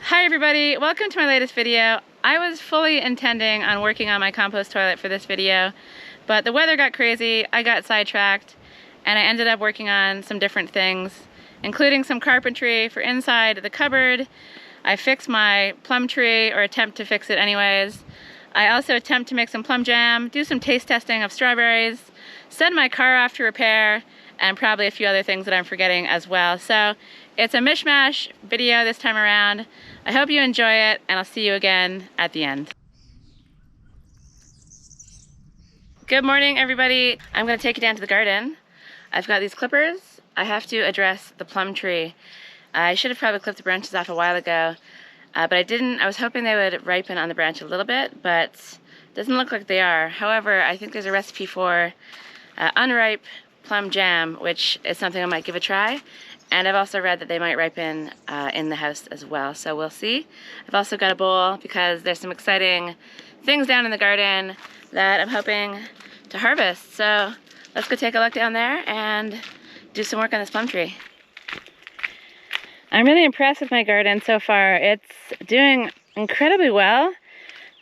Hi everybody, welcome to my latest video. I was fully intending on working on my compost toilet for this video, but the weather got crazy, I got sidetracked, and I ended up working on some different things, including some carpentry for inside the cupboard. I fixed my plum tree, or attempt to fix it anyways. I also attempt to make some plum jam, do some taste testing of strawberries, send my car off to repair, and probably a few other things that I'm forgetting as well. So it's a mishmash video this time around. I hope you enjoy it, and I'll see you again at the end. Good morning, everybody. I'm gonna take you down to the garden. I've got these clippers. I have to address the plum tree. I should have probably clipped the branches off a while ago, but I didn't. I was hoping they would ripen on the branch a little bit, but it doesn't look like they are. However, I think there's a recipe for unripe plum jam, which is something I might give a try. And I've also read that they might ripen in the house as well, so we'll see. I've also got a bowl because there's some exciting things down in the garden that I'm hoping to harvest. So let's go take a look down there and do some work on this plum tree. I'm really impressed with my garden so far. It's doing incredibly well.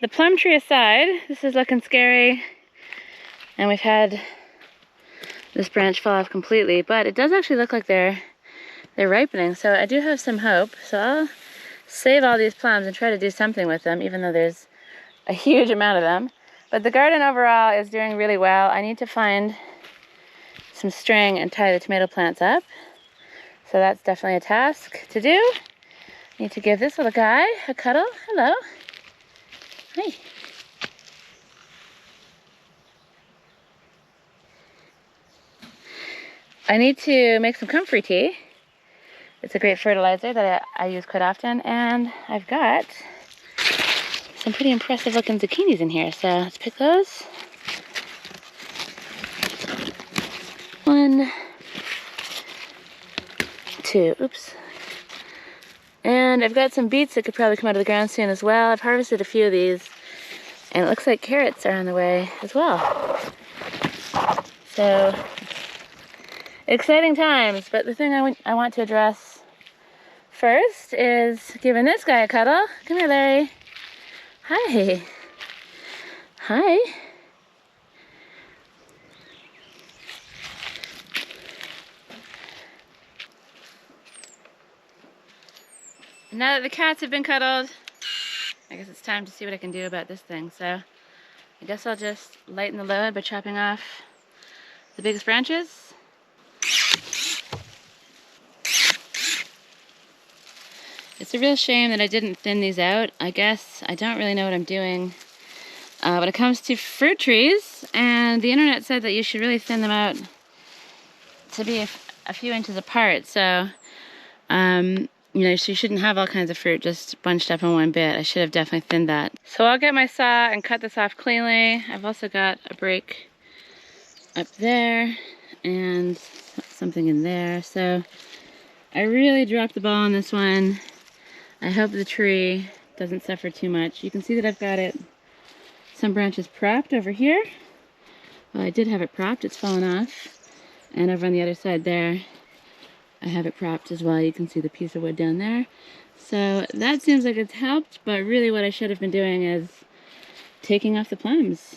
The plum tree aside, this is looking scary, and we've had this branch fall off completely, but it does actually look like they're ripening, so I do have some hope. So I'll save all these plums and try to do something with them, even though there's a huge amount of them. But the garden overall is doing really well. I need to find some string and tie the tomato plants up, so that's definitely a task to do. I need to give this little guy a cuddle. Hello. Hi. I need to make some comfrey tea. It's a great fertilizer that I use quite often, and I've got some pretty impressive looking zucchinis in here, so let's pick those. 1, 2, oops. And I've got some beets that could probably come out of the ground soon as well. I've harvested a few of these, and it looks like carrots are on the way as well. So, exciting times, but the thing I want to address first is giving this guy a cuddle. Come here, Larry. Hi. Hi. Now that the cats have been cuddled, I guess it's time to see what I can do about this thing. So I guess I'll just lighten the load by chopping off the biggest branches. It's a real shame that I didn't thin these out. I guess I don't really know what I'm doing when it comes to fruit trees, and the internet said that you should really thin them out to be a few inches apart. So, you know, so you shouldn't have all kinds of fruit just bunched up in one bit. I should have definitely thinned that. So I'll get my saw and cut this off cleanly. I've also got a break up there and something in there. So I really dropped the ball on this one. I hope the tree doesn't suffer too much. You can see that I've got it, some branches propped over here. Well, I did have it propped, it's fallen off. And over on the other side there, I have it propped as well. You can see the piece of wood down there. So that seems like it's helped, but really what I should have been doing is taking off the plums.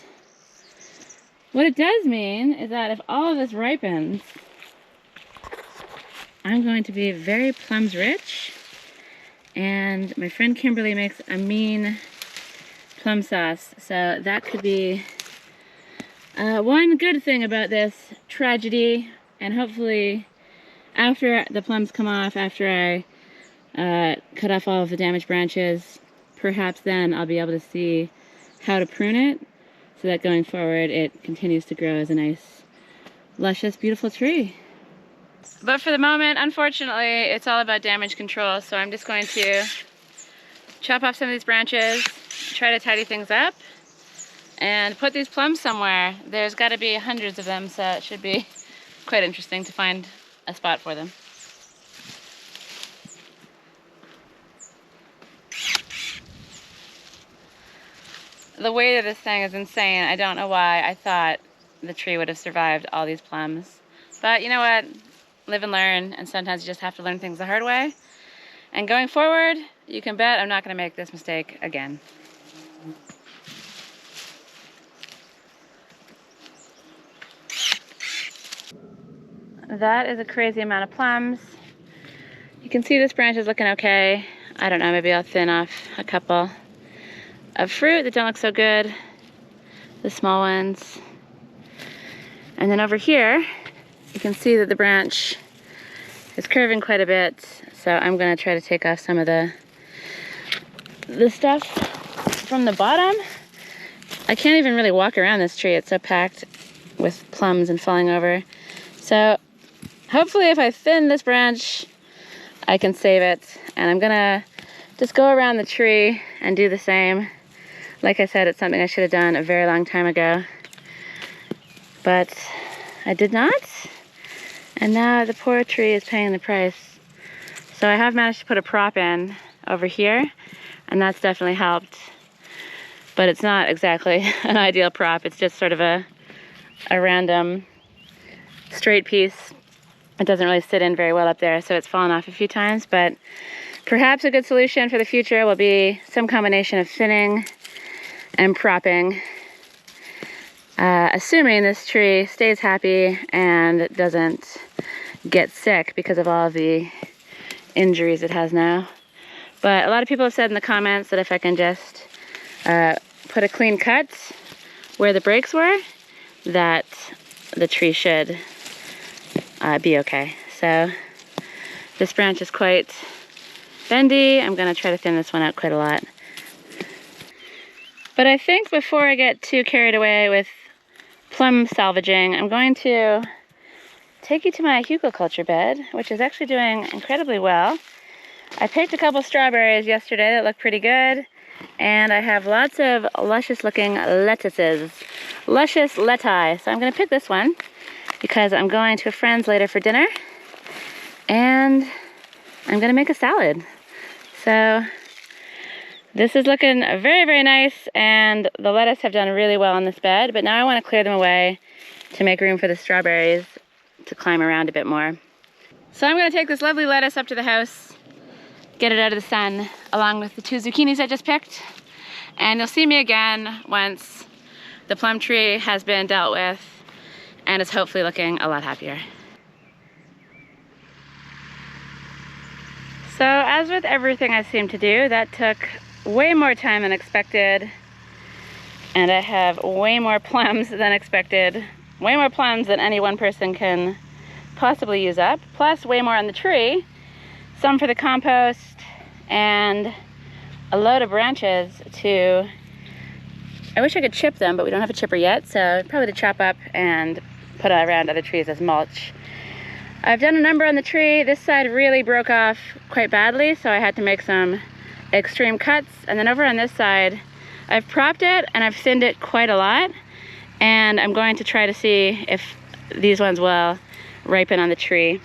What it does mean is that if all of this ripens, I'm going to be very plums rich. And my friend Kimberly makes a mean plum sauce, so that could be one good thing about this tragedy. And hopefully after the plums come off, after I cut off all of the damaged branches, perhaps then I'll be able to see how to prune it so that going forward it continues to grow as a nice, luscious, beautiful tree. But for the moment, unfortunately, it's all about damage control, so I'm just going to chop off some of these branches, try to tidy things up, and put these plums somewhere. There's got to be hundreds of them, so it should be quite interesting to find a spot for them. The weight of this thing is insane. I don't know why I thought the tree would have survived all these plums. But you know what? Live and learn, and sometimes you just have to learn things the hard way. And going forward, you can bet I'm not going to make this mistake again. That is a crazy amount of plums. You can see this branch is looking okay. I don't know, maybe I'll thin off a couple of fruit that don't look so good, the small ones. And then over here, you can see that the branch is curving quite a bit, so I'm gonna try to take off some of the stuff from the bottom. I can't even really walk around this tree. It's so packed with plums and falling over. So hopefully if I thin this branch, I can save it. And I'm gonna just go around the tree and do the same. Like I said, it's something I should have done a very long time ago, but I did not. And now the poor tree is paying the price. So I have managed to put a prop in over here, and that's definitely helped. But it's not exactly an ideal prop. It's just sort of a random straight piece. It doesn't really sit in very well up there, so it's fallen off a few times. But perhaps a good solution for the future will be some combination of thinning and propping, assuming this tree stays happy and doesn't get sick because of all the injuries it has now. But a lot of people have said in the comments that if I can just put a clean cut where the breaks were, that the tree should be okay. So this branch is quite bendy. I'm gonna try to thin this one out quite a lot. But I think before I get too carried away with plum salvaging, I'm going to take you to my hugelkultur bed, which is actually doing incredibly well. I picked a couple strawberries yesterday that look pretty good, and I have lots of luscious looking lettuces, luscious lettuce. So I'm gonna pick this one because I'm going to a friend's later for dinner, and I'm gonna make a salad. So this is looking very, very nice, and the lettuce have done really well on this bed, but now I want to clear them away to make room for the strawberries to climb around a bit more. So I'm going to take this lovely lettuce up to the house, get it out of the sun, along with the 2 zucchinis I just picked, and you'll see me again once the plum tree has been dealt with and is hopefully looking a lot happier. So as with everything I seem to do, that took way more time than expected, and I have way more plums than expected, way more plums than any one person can possibly use up, plus way more on the tree, some for the compost, and a load of branches to, I wish I could chip them, but we don't have a chipper yet, so probably to chop up and put around other trees as mulch. I've done a number on the tree. This side really broke off quite badly, so I had to make some extreme cuts. And then over on this side, I've propped it and I've thinned it quite a lot, and I'm going to try to see if these ones will ripen on the tree.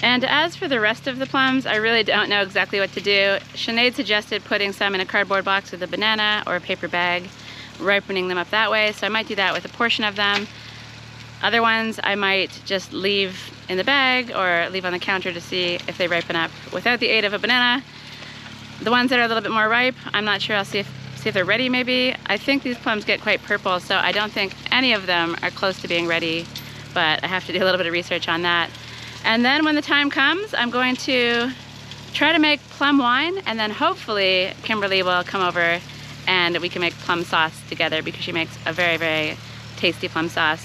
And as for the rest of the plums, I really don't know exactly what to do. Sinead suggested putting some in a cardboard box with a banana or a paper bag, ripening them up that way, so I might do that with a portion of them. Other ones I might just leave in the bag or leave on the counter to see if they ripen up without the aid of a banana. The ones that are a little bit more ripe, I'm not sure. I'll see if they're ready maybe. I think these plums get quite purple, so I don't think any of them are close to being ready, but I have to do a little bit of research on that. And then when the time comes, I'm going to try to make plum wine, and then hopefully Kimberly will come over and we can make plum sauce together, because she makes a very, very tasty plum sauce.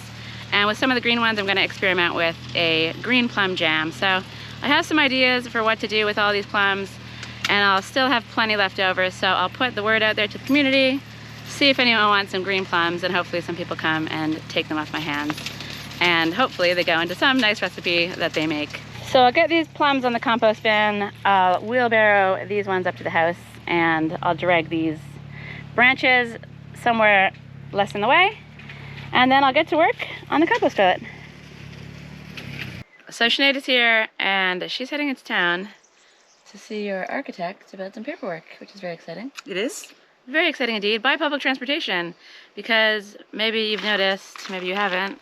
And with some of the green ones, I'm going to experiment with a green plum jam. So I have some ideas for what to do with all these plums, and I'll still have plenty left over, so I'll put the word out there to the community, see if anyone wants some green plums, and hopefully some people come and take them off my hands. And hopefully they go into some nice recipe that they make. So I'll get these plums on the compost bin, I'll wheelbarrow these ones up to the house, and I'll drag these branches somewhere less in the way, And then I'll get to work on the compost toilet. So Sinead is here, and she's heading into town to see your architect about some paperwork, which is very exciting. It is? Very exciting indeed. By public transportation, because maybe you've noticed, maybe you haven't,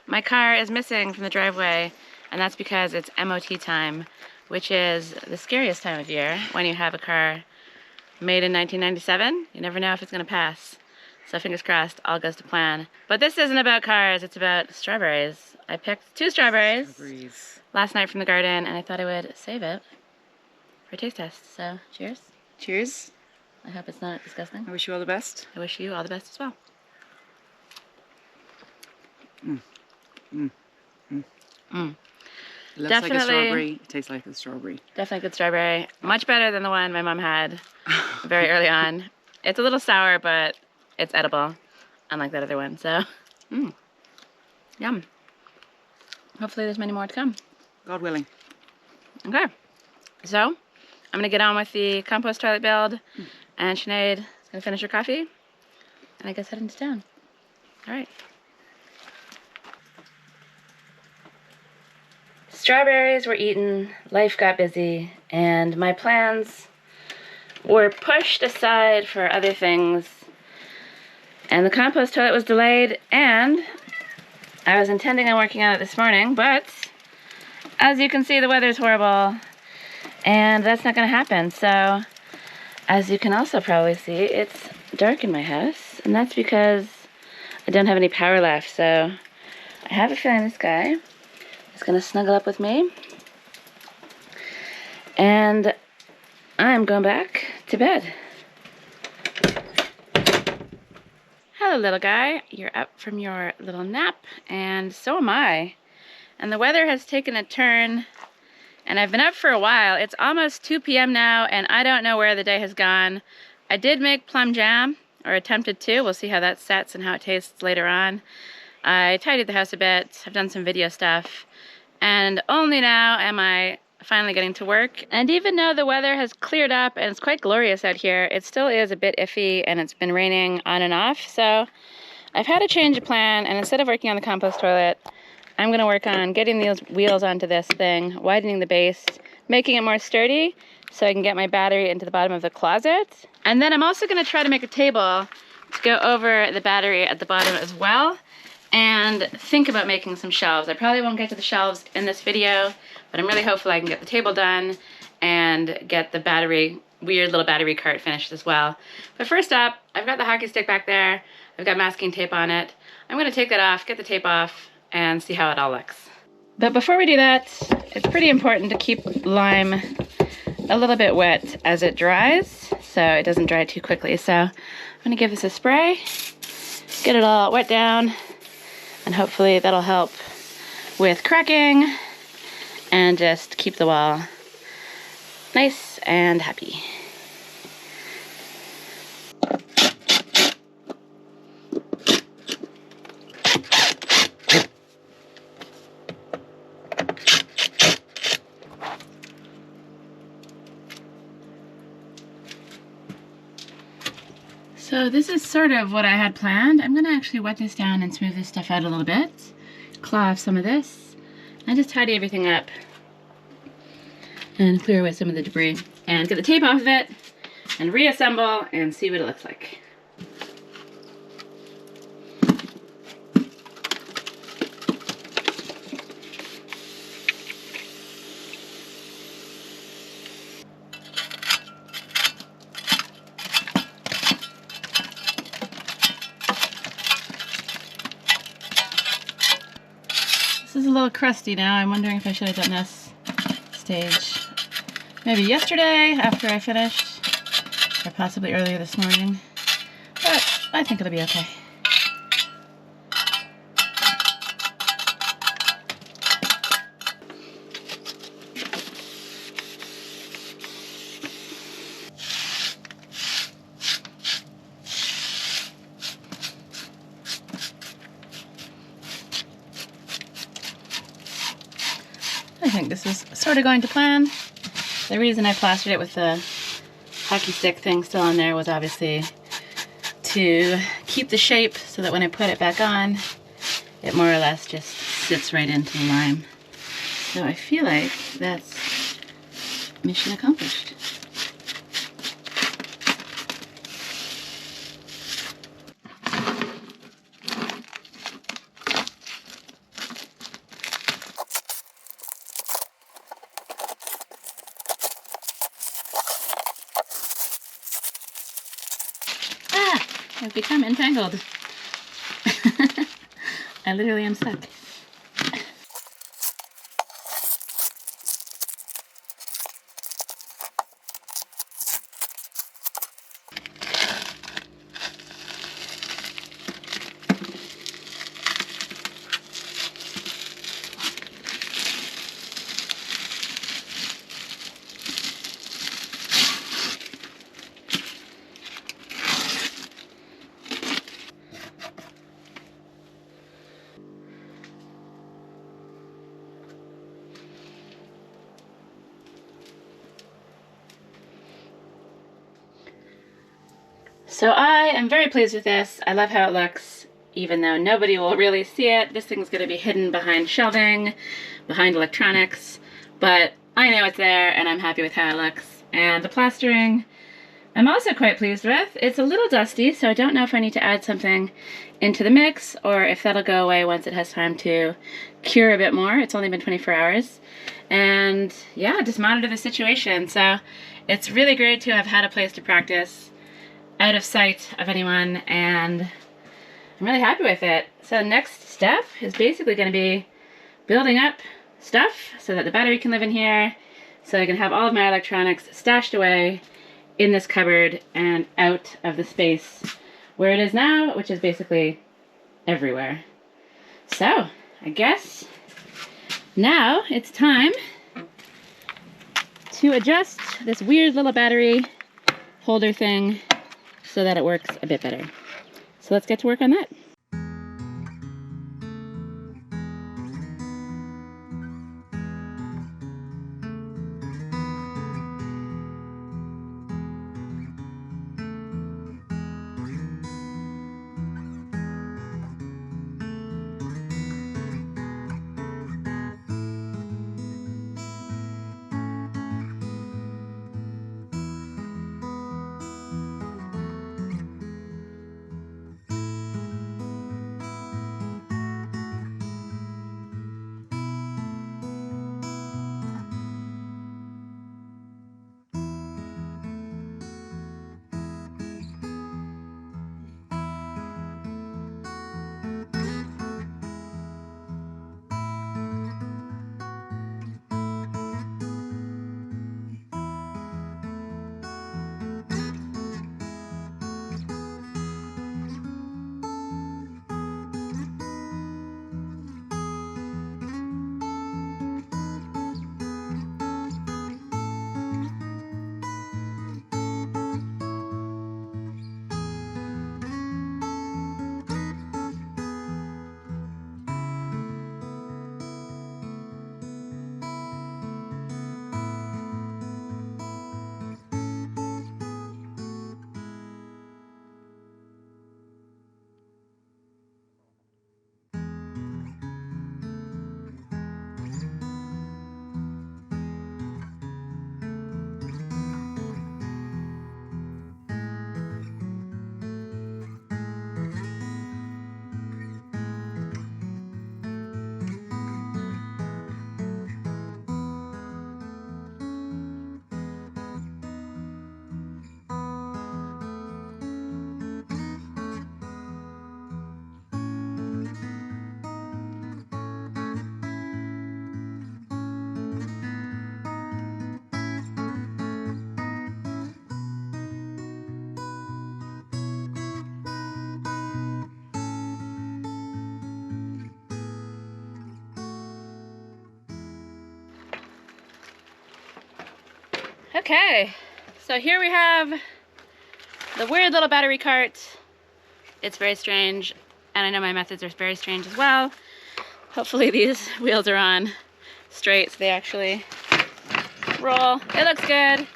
my car is missing from the driveway, and that's because it's MOT time, which is the scariest time of year when you have a car made in 1997. You never know if it's going to pass. So fingers crossed, all goes to plan. But this isn't about cars, it's about strawberries. I picked 2 strawberries last night from the garden, and I thought I would save it for a taste test. So, cheers. Cheers. I hope it's not disgusting. I wish you all the best. I wish you all the best as well. It looks like a strawberry. It tastes like a strawberry. Definitely good strawberry. Much better than the one my mom had very early on. It's a little sour, but it's edible, unlike that other one. So, yum. Hopefully there's many more to come. God willing. Okay. So, I'm going to get on with the compost toilet build, and Sinead is going to finish her coffee, and I guess head into town. All right. Strawberries were eaten, life got busy, and my plans were pushed aside for other things. And the compost toilet was delayed, and I was intending on working on it this morning, but as you can see, the weather's horrible, and that's not going to happen. So, as you can also probably see, it's dark in my house, and that's because I don't have any power left. So, I have a feeling this guy is going to snuggle up with me, and I'm going back to bed. Hello, little guy. You're up from your little nap, and so am I. And the weather has taken a turn, and I've been up for a while. It's almost 2 p.m. now, and I don't know where the day has gone. I did make plum jam, or attempted to. We'll see how that sets and how it tastes later on. I tidied the house a bit. I've done some video stuff, and only now am I finally getting to work. And even though the weather has cleared up and it's quite glorious out here, it still is a bit iffy, and it's been raining on and off. So I've had to change of plan, and instead of working on the compost toilet, I'm going to work on getting these wheels onto this thing, widening the base, making it more sturdy so I can get my battery into the bottom of the closet. And then I'm also going to try to make a table to go over the battery at the bottom as well, and think about making some shelves. I probably won't get to the shelves in this video, but I'm really hopeful I can get the table done and get the weird little battery cart finished as well. But first up, I've got the hockey stick back there. I've got masking tape on it. I'm going to take that off, get the tape off, and see how it all looks. But before we do that, it's pretty important to keep lime a little bit wet as it dries, so it doesn't dry too quickly. So I'm going to give this a spray, get it all wet down, and hopefully that'll help with cracking and just keep the wall nice and happy. So this is sort of what I had planned. I'm going to actually wet this down and smooth this stuff out a little bit, claw off some of this, and just tidy everything up and clear away some of the debris and get the tape off of it and reassemble and see what it looks like. This is a little crusty now. I'm wondering if I should have done this stage maybe yesterday after I finished, or possibly earlier this morning, but I think it'll be okay. I think this is sort of going to plan. The reason I plastered it with the hockey stick thing still on there was obviously to keep the shape so that when I put it back on, it more or less just sits right into the lime. So I feel like that's mission accomplished. Ah! I've become entangled. I literally am stuck. So I am very pleased with this. I love how it looks, even though nobody will really see it. This thing's going to be hidden behind shelving, behind electronics, but I know it's there and I'm happy with how it looks. And the plastering, I'm also quite pleased with. It's a little dusty, so I don't know if I need to add something into the mix or if that'll go away once it has time to cure a bit more. It's only been 24 hours. And yeah, just monitor the situation. So it's really great to have had a place to practice out of sight of anyone, and I'm really happy with it. So next step is basically going to be building up stuff so that the battery can live in here, so I can have all of my electronics stashed away in this cupboard and out of the space where it is now, which is basically everywhere. So I guess now it's time to adjust this weird little battery holder thing so that it works a bit better. So let's get to work on that. Okay, so here we have the weird little battery cart. It's very strange, and I know my methods are very strange as well. Hopefully these wheels are on straight so they actually roll. It looks good.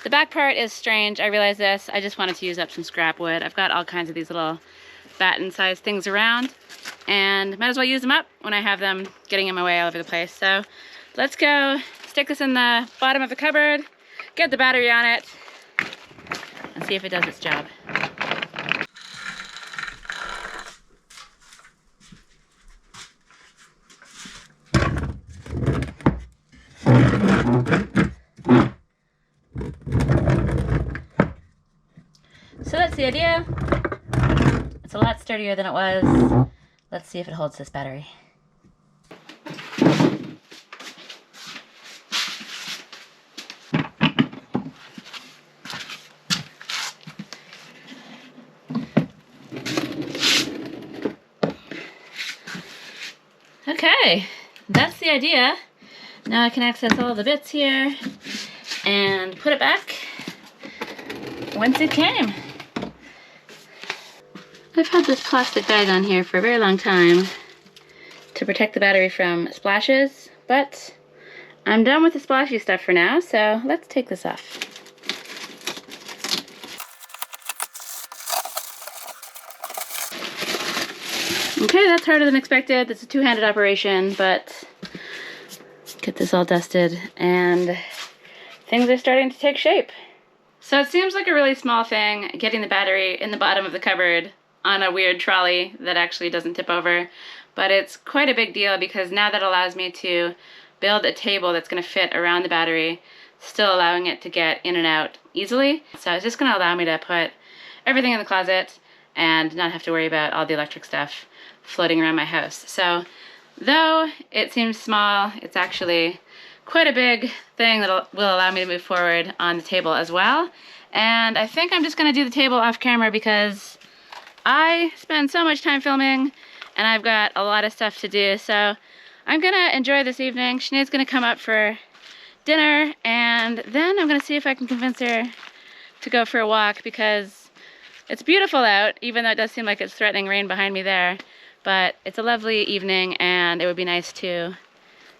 The back part is strange, I realize this. I just wanted to use up some scrap wood. I've got all kinds of these little batten-sized things around, and might as well use them up when I have them getting in my way all over the place. So let's go stick this in the bottom of the cupboard, get the battery on it, and see if it does its job. So that's the idea. It's a lot sturdier than it was. Let's see if it holds this battery. Okay, that's the idea. Now I can access all the bits here and put it back whence it came. I've had this plastic bag on here for a very long time to protect the battery from splashes, but I'm done with the splashy stuff for now, so let's take this off. Okay, that's harder than expected. It's a two-handed operation, but get this all dusted and things are starting to take shape. So it seems like a really small thing, getting the battery in the bottom of the cupboard on a weird trolley that actually doesn't tip over, but it's quite a big deal because now that allows me to build a table that's going to fit around the battery, still allowing it to get in and out easily. So it's just going to allow me to put everything in the closet and not have to worry about all the electric stuff floating around my house. So though it seems small, it's actually quite a big thing that will allow me to move forward on the table as well. And I think I'm just going to do the table off camera because I spend so much time filming and I've got a lot of stuff to do. So I'm going to enjoy this evening. Sinead's going to come up for dinner and then I'm going to see if I can convince her to go for a walk because it's beautiful out, even though it does seem like it's threatening rain behind me there. But it's a lovely evening and it would be nice to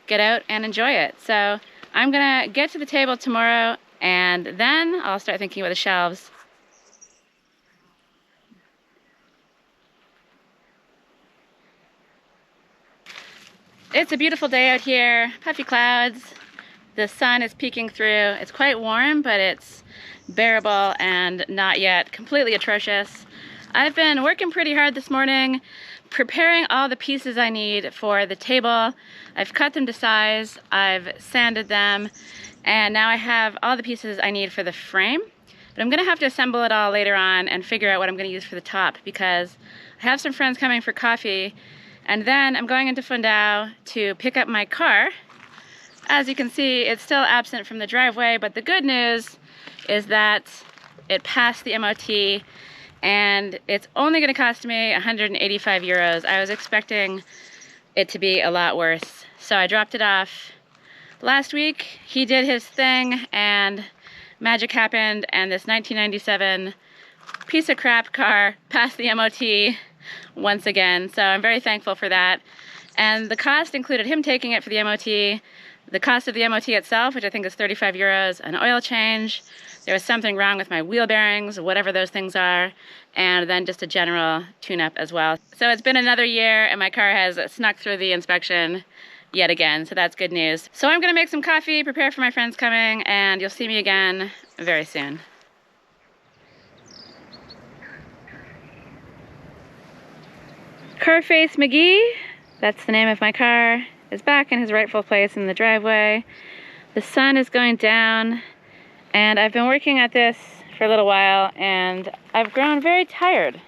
get out and enjoy it. So I'm gonna get to the table tomorrow and then I'll start thinking about the shelves. It's a beautiful day out here, puffy clouds, the sun is peeking through. It's quite warm, but it's bearable and not yet completely atrocious. I've been working pretty hard this morning, preparing all the pieces I need for the table. I've cut them to size, I've sanded them, and now I have all the pieces I need for the frame. But I'm gonna have to assemble it all later on and figure out what I'm gonna use for the top because I have some friends coming for coffee, and then I'm going into Fundao to pick up my car. As you can see, it's still absent from the driveway, but the good news is that it passed the MOT and it's only going to cost me 185 euros. I was expecting it to be a lot worse. So I dropped it off last week. He did his thing and magic happened and this 1997 piece of crap car passed the MOT once again. So I'm very thankful for that. And the cost included him taking it for the MOT, the cost of the MOT itself, which I think is 35 euros, an oil change. There was something wrong with my wheel bearings, whatever those things are, and then just a general tune-up as well. So it's been another year and my car has snuck through the inspection yet again, so that's good news. So I'm gonna make some coffee, prepare for my friends coming, and you'll see me again very soon. Carface McGee, that's the name of my car, is back in his rightful place in the driveway. The sun is going down and I've been working at this for a little while and I've grown very tired.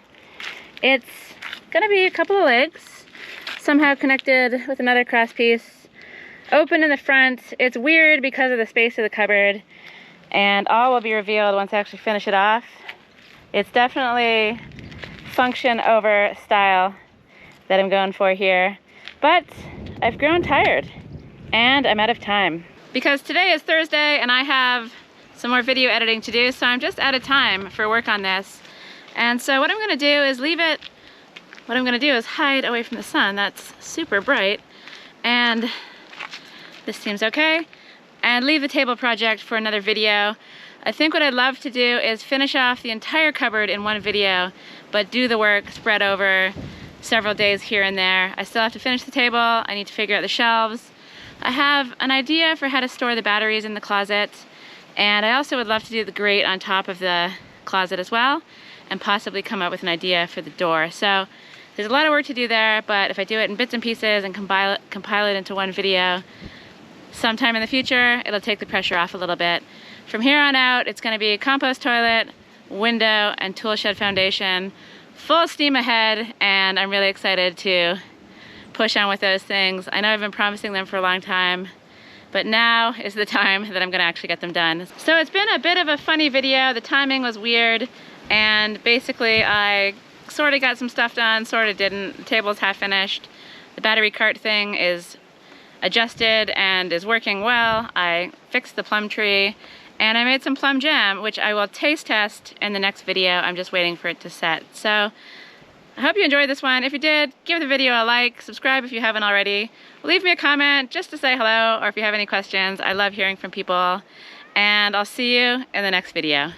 It's gonna be a couple of legs, somehow connected with another cross piece, open in the front. It's weird because of the space of the cupboard and all will be revealed once I actually finish it off. It's definitely function over style that I'm going for here, but I've grown tired and I'm out of time. Because today is Thursday and I have some more video editing to do, so I'm just out of time for work on this. And so what I'm gonna do is what I'm gonna do is hide away from the sun. That's super bright. And this seems okay. And leave the table project for another video. I think what I'd love to do is finish off the entire cupboard in one video, but do the work spread over several days here and there. I still have to finish the table. I need to figure out the shelves. I have an idea for how to store the batteries in the closet, and I also would love to do the grate on top of the closet as well, and possibly come up with an idea for the door. So there's a lot of work to do there, but if I do it in bits and pieces and compile it into one video, sometime in the future, it'll take the pressure off a little bit. From here on out, it's gonna be a compost toilet, window, and tool shed foundation, full steam ahead, and I'm really excited to push on with those things. I know I've been promising them for a long time, but now is the time that I'm gonna actually get them done. So it's been a bit of a funny video. The timing was weird, and basically I sort of got some stuff done, sort of didn't. The table's half finished. The battery cart thing is adjusted and is working well. I fixed the plum tree, and I made some plum jam, which I will taste test in the next video. I'm just waiting for it to set. So I hope you enjoyed this one. If you did, give the video a like, subscribe if you haven't already. Leave me a comment just to say hello, or if you have any questions. I love hearing from people, and I'll see you in the next video.